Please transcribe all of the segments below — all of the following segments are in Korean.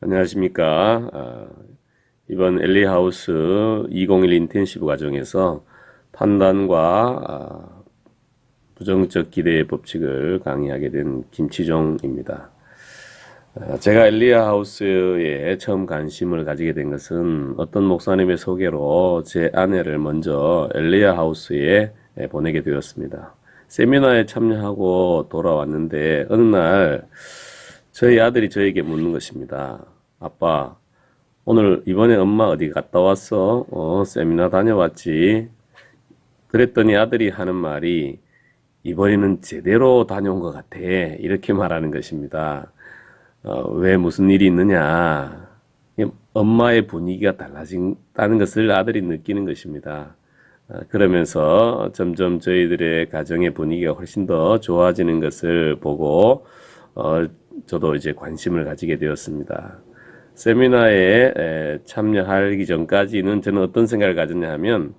안녕하십니까. 이번 엘리하우스 2021 인텐시브 과정에서 판단과 부정적 기대의 법칙을 강의하게 된 김치종입니다. 제가 엘리하우스에 처음 관심을 가지게 된 것은 어떤 목사님의 소개로 제 아내를 먼저 엘리하우스에 보내게 되었습니다. 세미나에 참여하고 돌아왔는데 어느 날 저희 아들이 저에게 묻는 것입니다. 아빠, 오늘 이번에 엄마 어디 갔다 왔어? 세미나 다녀왔지? 그랬더니 아들이 하는 말이 이번에는 제대로 다녀온 것 같아. 이렇게 말하는 것입니다. 왜 무슨 일이 있느냐? 엄마의 분위기가 달라진다는 것을 아들이 느끼는 것입니다. 그러면서 점점 저희들의 가정의 분위기가 훨씬 더 좋아지는 것을 보고 저도 이제 관심을 가지게 되었습니다. 세미나에 참여하기 전까지는 저는 어떤 생각을 가졌냐 하면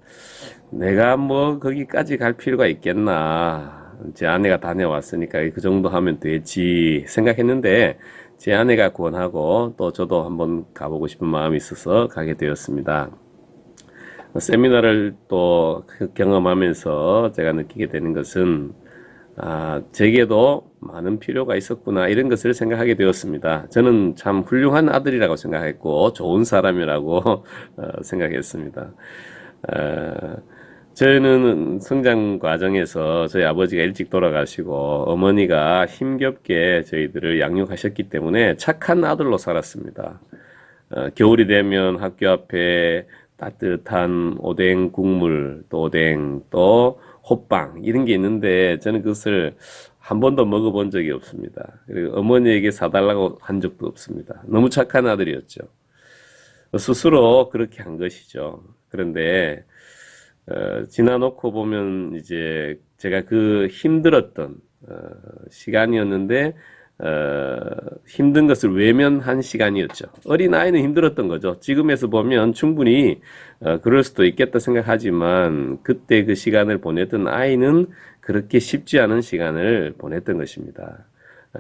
내가 뭐 거기까지 갈 필요가 있겠나, 제 아내가 다녀왔으니까 그 정도 하면 되지 생각했는데 제 아내가 권하고 또 저도 한번 가보고 싶은 마음이 있어서 가게 되었습니다. 세미나를 또 경험하면서 제가 느끼게 되는 것은 제게도 많은 필요가 있었구나, 이런 것을 생각하게 되었습니다. 저는 참 훌륭한 아들이라고 생각했고 좋은 사람이라고 생각했습니다. 저는 성장 과정에서 저희 아버지가 일찍 돌아가시고 어머니가 힘겹게 저희들을 양육하셨기 때문에 착한 아들로 살았습니다. 겨울이 되면 학교 앞에 따뜻한 오뎅 국물, 또 오뎅, 또 호빵 이런 게 있는데 저는 그것을 한 번도 먹어본 적이 없습니다. 그리고 어머니에게 사달라고 한 적도 없습니다. 너무 착한 아들이었죠. 스스로 그렇게 한 것이죠. 그런데 지나놓고 보면 이제 제가 그 힘들었던 시간이었는데 힘든 것을 외면한 시간이었죠. 어린아이는 힘들었던 거죠. 지금에서 보면 충분히 그럴 수도 있겠다 생각하지만 그때 그 시간을 보냈던 아이는 그렇게 쉽지 않은 시간을 보냈던 것입니다.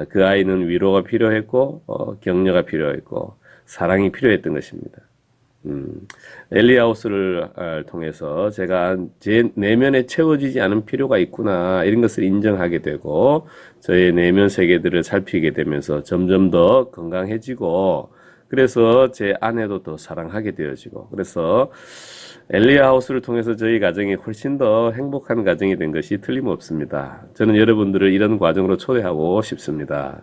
그 아이는 위로가 필요했고 격려가 필요했고 사랑이 필요했던 것입니다. 엘리하우스를 통해서 제가 제 내면에 채워지지 않은 필요가 있구나, 이런 것을 인정하게 되고 저의 내면 세계들을 살피게 되면서 점점 더 건강해지고, 그래서 제 아내도 더 사랑하게 되어지고, 그래서 엘리하우스를 통해서 저희 가정이 훨씬 더 행복한 가정이 된 것이 틀림없습니다. 저는 여러분들을 이런 과정으로 초대하고 싶습니다.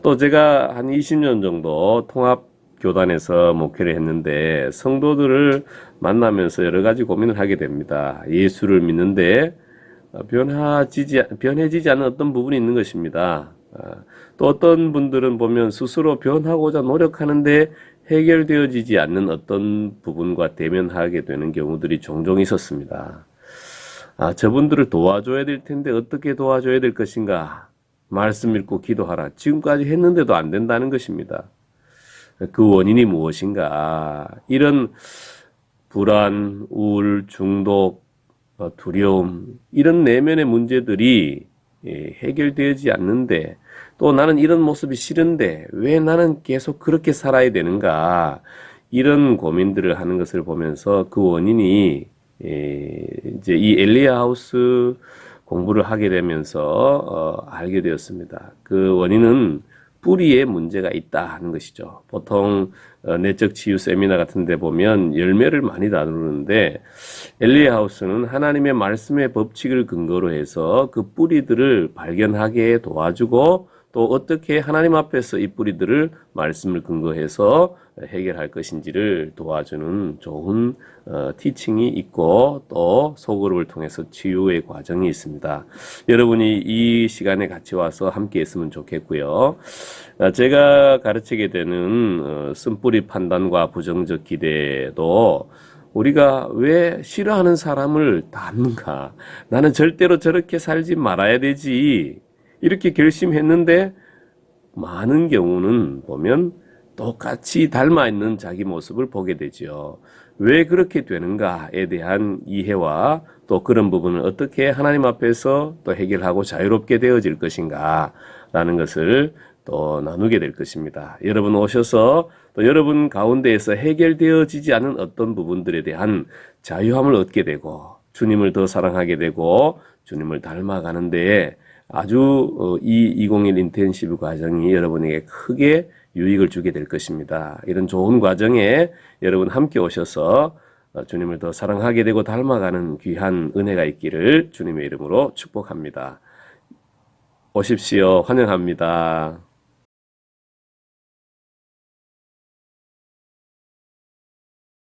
또 제가 한 20년 정도 통합 교단에서 목회를 했는데 성도들을 만나면서 여러 가지 고민을 하게 됩니다. 예수를 믿는데 변해지지 않는 어떤 부분이 있는 것입니다. 또 어떤 분들은 보면 스스로 변하고자 노력하는데 해결되어지지 않는 어떤 부분과 대면하게 되는 경우들이 종종 있었습니다. 저분들을 도와줘야 될 텐데 어떻게 도와줘야 될 것인가? 말씀 읽고 기도하라. 지금까지 했는데도 안 된다는 것입니다. 그 원인이 무엇인가? 이런 불안, 우울, 중독, 두려움, 이런 내면의 문제들이 해결되지 않는데, 또 나는 이런 모습이 싫은데 왜 나는 계속 그렇게 살아야 되는가? 이런 고민들을 하는 것을 보면서 그 원인이 이제 이 엘리야하우스 공부를 하게 되면서 알게 되었습니다. 그 원인은 뿌리에 문제가 있다 하는 것이죠. 보통 내적 치유 세미나 같은 데 보면 열매를 많이 다루는데 엘리하우스는 하나님의 말씀의 법칙을 근거로 해서 그 뿌리들을 발견하게 도와주고, 또 어떻게 하나님 앞에서 이 뿌리들을 말씀을 근거해서 해결할 것인지를 도와주는 좋은 티칭이 있고, 또 소그룹을 통해서 치유의 과정이 있습니다. 여러분이 이 시간에 같이 와서 함께 했으면 좋겠고요. 제가 가르치게 되는 쓴뿌리 판단과 부정적 기대도 우리가 왜 싫어하는 사람을 닮는가? 나는 절대로 저렇게 살지 말아야 되지, 이렇게 결심했는데 많은 경우는 보면 똑같이 닮아있는 자기 모습을 보게 되죠. 왜 그렇게 되는가에 대한 이해와 또 그런 부분을 어떻게 하나님 앞에서 또 해결하고 자유롭게 되어질 것인가 라는 것을 또 나누게 될 것입니다. 여러분 오셔서 또 여러분 가운데에서 해결되어지지 않은 어떤 부분들에 대한 자유함을 얻게 되고 주님을 더 사랑하게 되고 주님을 닮아가는데 아주 이 2021 인텐시브 과정이 여러분에게 크게 유익을 주게 될 것입니다. 이런 좋은 과정에 여러분 함께 오셔서 주님을 더 사랑하게 되고 닮아가는 귀한 은혜가 있기를 주님의 이름으로 축복합니다. 오십시오. 환영합니다.